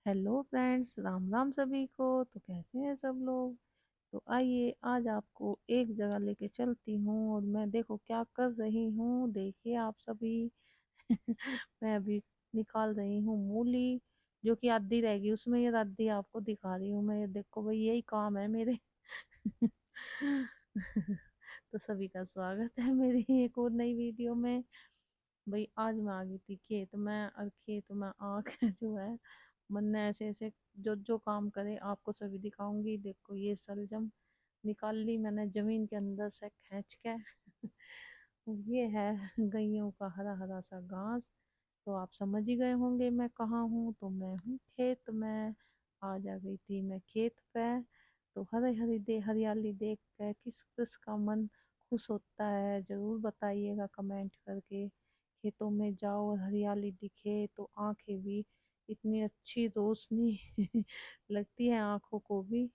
Hello friends, Ram Ram सभी को। तो कैसे हैं सब लोग। तो आइए आज आपको एक जगह लेके चलती हूँ और मैं देखो क्या कर रही हूँ, देखिए आप सभी। मैं अभी निकाल रही हूँ मूली, जो कि आधी रहेगी उसमें, ये आधी आपको दिखा रही हूँ मैं। ये देखो भाई, यही काम है मेरे। तो सभी का स्वागत है मेरी एक और नई वीडियो में। भाई आज मैं आ गई थी खेत में, और खेत में आके जो है मन ने ऐसे ऐसे जो जो काम करे आपको सभी दिखाऊंगी। देखो ये शलजम निकाल ली मैंने जमीन के अंदर से खींच के। ये है गइयों का हरा हरा सा घास। तो आप समझ ही गए होंगे मैं कहाँ हूँ। तो मैं हूँ खेत में। आज आ गई थी मैं खेत पे। तो हरी हरी हरियाली देख कर किस किस का मन खुश होता है, जरूर बताइएगा कमेंट करके। खेतों में जाओ और हरियाली दिखे तो आंखें भी इतनी अच्छी रोशनी लगती है आंखों को भी,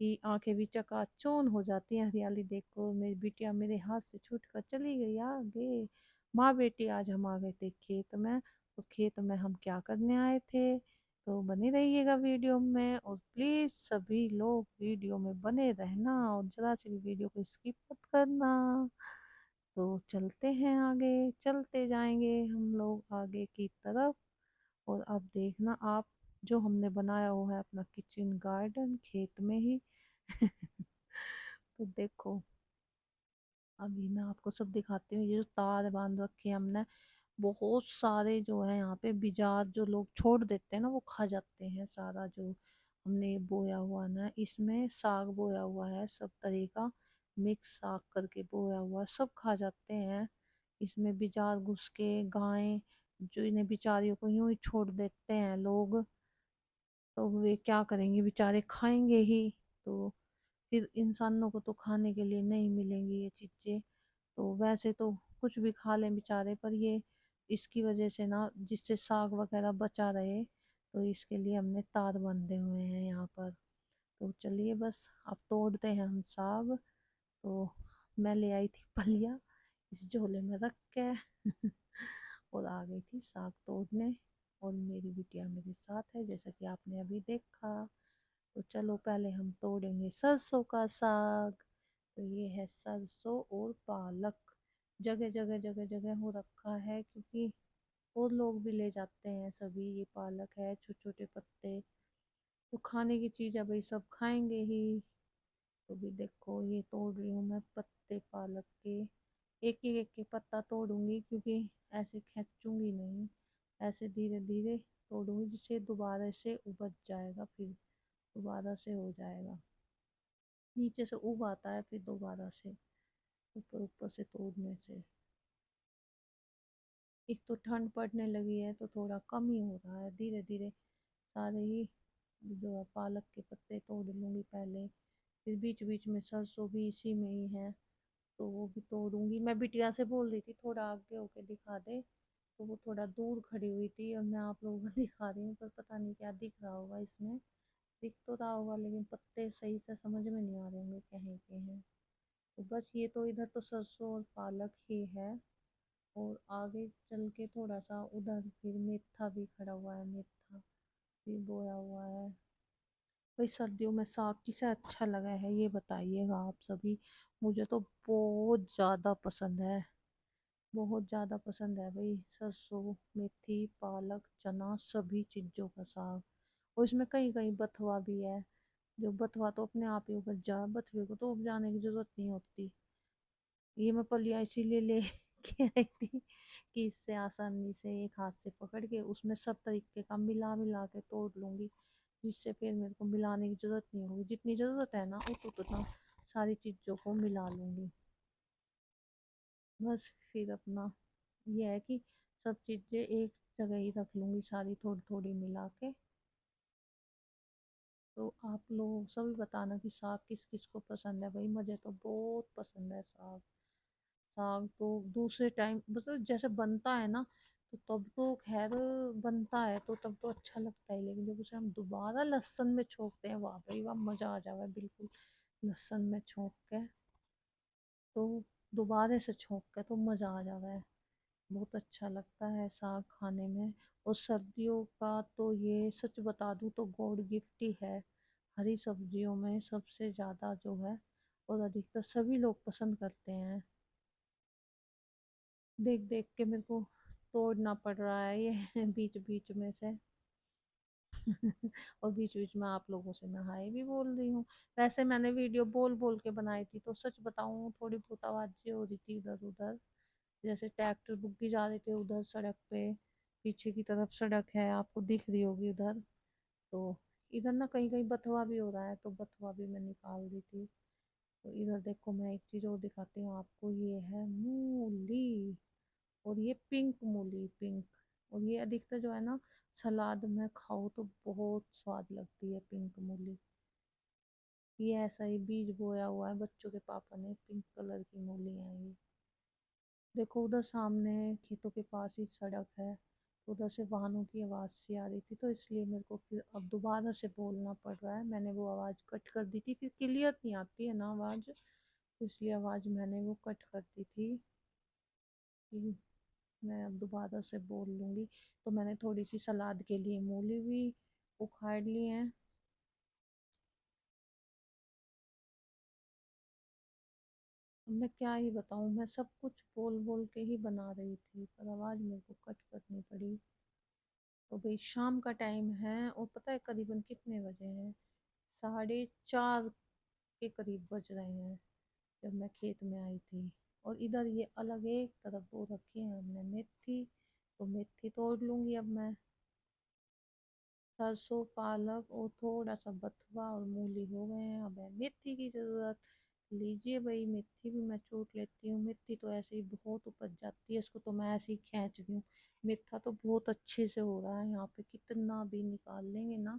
कि आंखें भी चकाचौंध हो जाती हैं हरियाली देखो। मेरी बिटिया मेरे हाथ से छूट कर चली गई आगे। माँ बेटी आज हम आ गए थे खेत में। उस खेत में हम क्या करने आए थे, तो बने रहिएगा वीडियो में। और प्लीज सभी लोग वीडियो में बने रहना और जरा सी भी वीडियो को स्किप मत करना। तो चलते हैं आगे, चलते जाएंगे हम लोग आगे की तरफ। और अब देखना आप, जो हमने बनाया हुआ है अपना किचन गार्डन खेत में ही। तो देखो अभी मैं आपको सब दिखाती हूँ। ये जो तार बांध रखे हैं हमने, बहुत सारे जो है यहाँ पे बीजार जो लोग छोड़ देते हैं ना, वो खा जाते हैं सारा जो हमने बोया हुआ ना। इसमें साग बोया हुआ है, सब तरह का मिक्स साग करके बोया हुआ है, सब खा जाते हैं। इसमें बीजार घुस के गायें जो इन्हें बेचारियों को यूं ही छोड़ देते हैं लोग, तो वे क्या करेंगे, बेचारे खाएंगे ही। तो फिर इंसानों को तो खाने के लिए नहीं मिलेंगी ये चीजें। तो वैसे तो कुछ भी खा लें बेचारे, पर ये इसकी वजह से ना, जिससे साग वगैरह बचा रहे, तो इसके लिए हमने तार बंधे हुए हैं यहाँ पर। तो चलिए बस अब तोड़ते हैं हम साग। तो मैं ले आई थी पलिया, इस झोले में रख के और आ गई थी साग तोड़ने। और मेरी बिटिया मेरे साथ है, जैसा कि आपने अभी देखा। तो चलो पहले हम तोड़ेंगे सरसों का साग। तो ये है सरसों और पालक, जगह जगह जगह जगह हो रखा है, क्योंकि और लोग भी ले जाते हैं सभी। ये पालक है, छोटे छोटे पत्ते। तो खाने की चीज़ है भाई, सब खाएंगे ही। तो भी देखो ये तोड़ रही हूँ मैं पत्ते पालक के। एक एक पत्ता तोड़ूंगी, क्योंकि ऐसे खींचूंगी नहीं, ऐसे धीरे धीरे तोड़ूंगी, जिससे दोबारा से उपज जाएगा, फिर दोबारा से हो जाएगा। नीचे से उग आता है फिर दोबारा से ऊपर ऊपर से तोड़ने से। एक तो ठंड पड़ने लगी है तो थोड़ा कम ही हो रहा है, धीरे धीरे सारे ही जो है पालक के पत्ते तोड़ लूंगी पहले। फिर बीच बीच में सरसों भी इसी में ही है, तो वो भी तोड़ूंगी। मैं बिटिया से बोल रही थी थोड़ा आगे होके दिखा दे, तो वो थोड़ा दूर खड़ी हुई थी और मैं आप लोगों को दिखा रही हूँ, पर पता नहीं क्या दिख रहा होगा इसमें। दिख तो रहा होगा लेकिन पत्ते सही से समझ में नहीं आ रहे होंगे कहीं के हैं। तो बस ये तो इधर तो सरसों और पालक ही है। और आगे चल के थोड़ा सा उधर फिर मेथा भी खड़ा हुआ है, मेथा भी बोया हुआ है। भाई सर्दियों में साग किसे अच्छा लगा है ये बताइएगा आप सभी। मुझे तो बहुत ज़्यादा पसंद है, बहुत ज़्यादा पसंद है भाई। सरसों, मेथी, पालक, चना, सभी चीज़ों का साग। और इसमें कहीं कहीं बथुआ भी है। जो बथुआ तो अपने आप ही उपज जाए, बथुए को तो उपजाने की जरूरत नहीं होती। ये मैं पलिया इसीलिए ले के आई थी कि इससे आसानी से एक हाथ से पकड़ के उसमें सब तरीके का मिला मिला के तोड़ लूंगी, जिससे फिर मेरे को मिलाने की जरूरत नहीं होगी। जितनी जरूरत है ना उतना सारी चीज़ों को मिला लूंगी। बस फिर अपना ये है कि सब चीज़ें एक जगह ही रख लूंगी, सारी थोड़ी थोड़ी मिला के। तो आप लोग सभी बताना कि साग किस किस को पसंद है। भाई मुझे तो बहुत पसंद है साग। साग तो दूसरे टाइम मतलब जैसे बनता है ना, तो तब तो खैर बनता है तो तब तो अच्छा लगता है, लेकिन जब उसे हम दोबारा लहसुन में छोंकते हैं, वाह भाई वाह, मज़ा आ जाएगा बिल्कुल। लहसुन में छोंक के, तो दोबारा से छोंक के तो मज़ा आ जाएगा है। बहुत अच्छा लगता है साग खाने में। और सर्दियों का तो ये सच बता दूं तो गॉड गिफ्ट ही है। हरी सब्जियों में सबसे ज़्यादा जो है, और अधिकतर सभी लोग पसंद करते हैं। देख देख के मेरे को तोड़ना पड़ रहा है ये बीच बीच में से और बीच बीच में आप लोगों से मैं हाय भी बोल रही हूँ। वैसे मैंने वीडियो बोल बोल के बनाई थी, तो सच बताऊँ थोड़ी बहुत आवाज़ें हो रही थी इधर उधर, जैसे ट्रैक्टर बुग्गी जा रहे थे उधर सड़क पे। पीछे की तरफ सड़क है, आपको दिख रही होगी उधर। तो इधर ना कहीं कहीं बथवा भी हो रहा है, तो बथवा भी मैं निकाल दी थी। तो इधर देखो, मैं एक चीज़ और दिखाती हूँ आपको, ये है मूली। और ये पिंक मूली, पिंक। और ये अधिकतर जो है ना, सलाद में खाओ तो बहुत स्वाद लगती है पिंक मूली। ये ऐसा ही बीज बोया हुआ है बच्चों के पापा ने, पिंक कलर की मूली है ये। देखो उधर सामने खेतों के पास ही सड़क है, तो उधर से वाहनों की आवाज़ सी आ रही थी, तो इसलिए मेरे को फिर अब दोबारा से बोलना पड़ रहा है। मैंने वो आवाज़ कट कर दी थी, फिर क्लियर नहीं आती है ना आवाज़, तो इसलिए आवाज़ मैंने वो कट कर दी थी कि मैं अब दोबारा से बोल लूँगी। तो मैंने थोड़ी सी सलाद के लिए मूली भी उखाड़ ली हैं। अब मैं क्या ही बताऊँ, मैं सब कुछ बोल बोल के ही बना रही थी, पर आवाज़ मेरे को कट करनी पड़ी। तो भाई शाम का टाइम है, और पता है करीबन कितने बजे हैं? 4:30 के करीब बज रहे हैं जब मैं खेत में आई थी। और इधर ये अलग एक तरफ वो रखी है हमने मेथी, तो मेथी तोड़ लूँगी अब मैं। सरसों, पालक और थोड़ा सा बथुआ और मूली हो गए हैं, अब है मेथी की ज़रूरत। लीजिए भाई, मेथी भी मैं चूट लेती हूँ। मेथी तो ऐसे ही बहुत उपज जाती है, इसको तो मैं ऐसे ही खींच रही हूँ। मेथा तो बहुत अच्छे से हो रहा है यहाँ पे, कितना भी निकाल लेंगे ना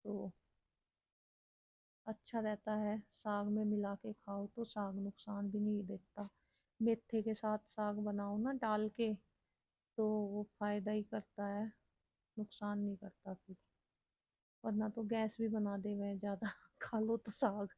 तो अच्छा रहता है। साग में मिला के खाओ तो साग नुकसान भी नहीं देता। मेथे के साथ साग बनाओ ना डाल के, तो वो फायदा ही करता है, नुकसान नहीं करता फिर। वरना तो गैस भी बना दे हुए ज्यादा खा लो तो साग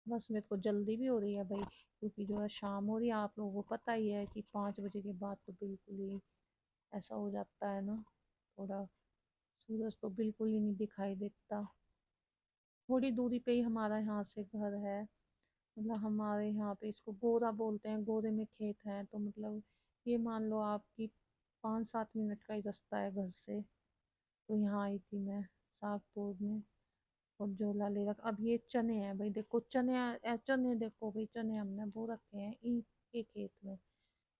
बस मेरे को जल्दी भी हो रही है भाई, क्योंकि जो है शाम हो रही है। आप लोगों को पता ही है कि 5 बजे के बाद तो बिल्कुल ही ऐसा हो जाता है ना, थोड़ा सूरज तो बिल्कुल ही नहीं दिखाई देता। थोड़ी दूरी पे ही हमारा यहाँ से घर है। मतलब हमारे यहाँ पे इसको गोरा बोलते हैं, गोरे में खेत है, तो मतलब ये मान लो आपकी 5-7 मिनट का ही रास्ता है घर से। तो यहाँ आई थी मैं साग तोड़ने, और झोला ले रखा। अब ये चने हैं भाई, देखो चने, चने देखो भाई, चने हमने बो रखे हैं ईख के खेत में।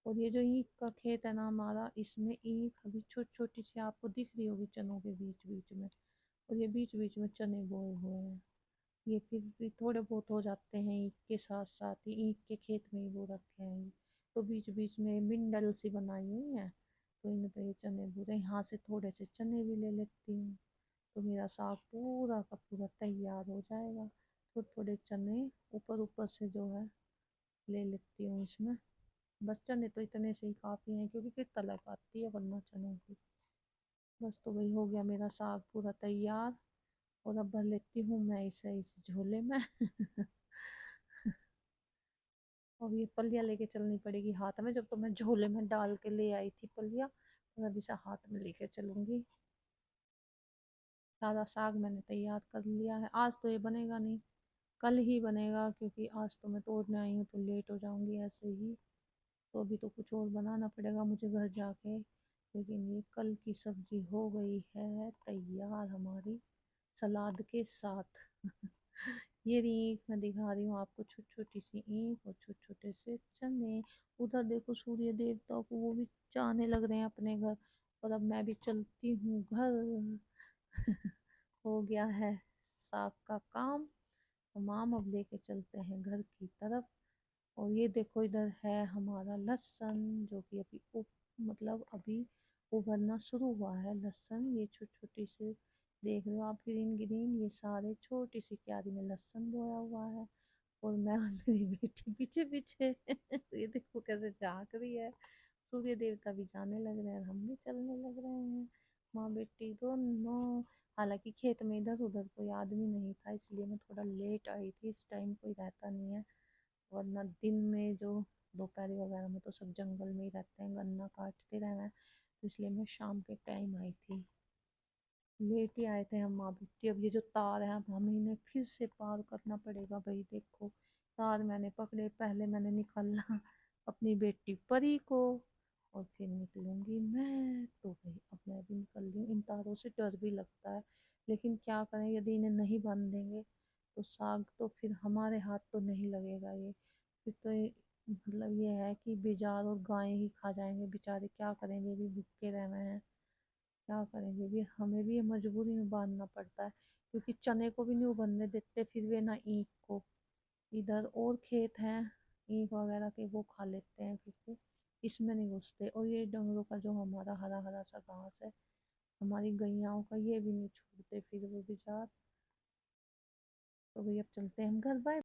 और ये जो ईख का खेत है ना हमारा, इसमें ईख अभी छोटी छोटी सी आपको दिख रही होगी चनों के बीच बीच में। और ये बीच बीच में चने बोए हुए हैं। ये फिर भी थोड़े बहुत हो जाते हैं ईख के साथ साथ ही, ईख के खेत में ही वो रखे हैं। तो बीच बीच में मिंडल सी बनाई हुई है, तो इन पे ये चने बुरे, यहाँ से थोड़े से चने भी ले लेती हूँ। तो मेरा साग पूरा का पूरा तैयार हो जाएगा। थोड़े थोड़े चने ऊपर ऊपर से जो है ले लेती हूँ इसमें। बस चने तो इतने से ही काफ़ी हैं, क्योंकि फिर तलक आती है वरना चनों की। बस तो वही हो गया मेरा साग पूरा तैयार। और अब भर लेती हूँ मैं इसे इस झोले में और ये पलिया लेके चलनी पड़ेगी हाथ में, जब तो मैं झोले में डाल के ले आई थी पलिया, तो अभी से हाथ में लेके चलूंगी। सारा साग मैंने तैयार कर लिया है, आज तो ये बनेगा नहीं, कल ही बनेगा, क्योंकि आज तो मैं तोड़ने आई हूँ तो लेट हो जाऊंगी ऐसे ही। तो अभी तो कुछ और बनाना पड़ेगा मुझे घर जाके। लेकिन ये कल की सब्जी हो गई है तैयार हमारी, सलाद के साथ ये ईख मैं दिखा रही हूँ आपको, छोटी छोटी सी ईख और छोटे छोटे से चने। उधर देखो सूर्य देवता को, वो भी जाने लग रहे हैं अपने घर। और अब मैं भी चलती हूँ घर हो गया है साग का काम तमाम, अब लेके चलते हैं घर की तरफ। और ये देखो इधर है हमारा लहसुन, जो कि अभी मतलब अभी उभरना शुरू हुआ है लहसुन। ये छोटी छोटी सी देख रहे हो आप, ग्रीन ग्रीन, ये सारे छोटी सी क्यारी में लहसुन बोया हुआ है। और मैं और मेरी बेटी पीछे पीछे ये देखो कैसे झांक रही है। सूर्य देवता भी जाने लग रहे हैं और हम भी चलने लग रहे हैं, माँ बेटी दोनों। हालांकि खेत में इधर उधर कोई आदमी नहीं था, इसलिए मैं थोड़ा लेट आई थी। इस टाइम कोई रहता नहीं है, वरना दिन में जो दोपहर वगैरह में तो सब जंगल में ही रहते हैं, गन्ना काटते रहना है, तो इसलिए मैं शाम के टाइम आई थी। लेट ही आए थे हम। अब ये जो तार है, अब हमें इन्हें फिर से पार करना पड़ेगा भाई। देखो, तार मैंने पकड़े, पहले मैंने निकालना अपनी बेटी परी को, और फिर निकलूंगी मैं। तो भाई अब मैं भी निकल रही हूँ। इन तारों से डर भी लगता है, लेकिन क्या करें, यदि इन्हें नहीं बांधेंगे तो साग तो फिर हमारे हाथ तो नहीं लगेगा। ये फिर तो मतलब ये है कि बिजार और गायें ही खा जाएंगे बेचारे। क्या करेंगे, भी भूखे रहना है, क्या करेंगे, भी हमें भी मजबूरी में बांधना पड़ता है, क्योंकि चने को भी नहीं उबलने देते फिर वे, ना ईख को। इधर और खेत हैं ईख वगैरह के, वो खा लेते हैं फिर भी, इसमें नहीं घुसते। और ये डंगरों का जो हमारा हरा हरा सा घास है, हमारी गैयाओं का, ये भी नहीं छोड़ते फिर वो बेचार। तो भैया अब चलते हैं हम घर। बाय।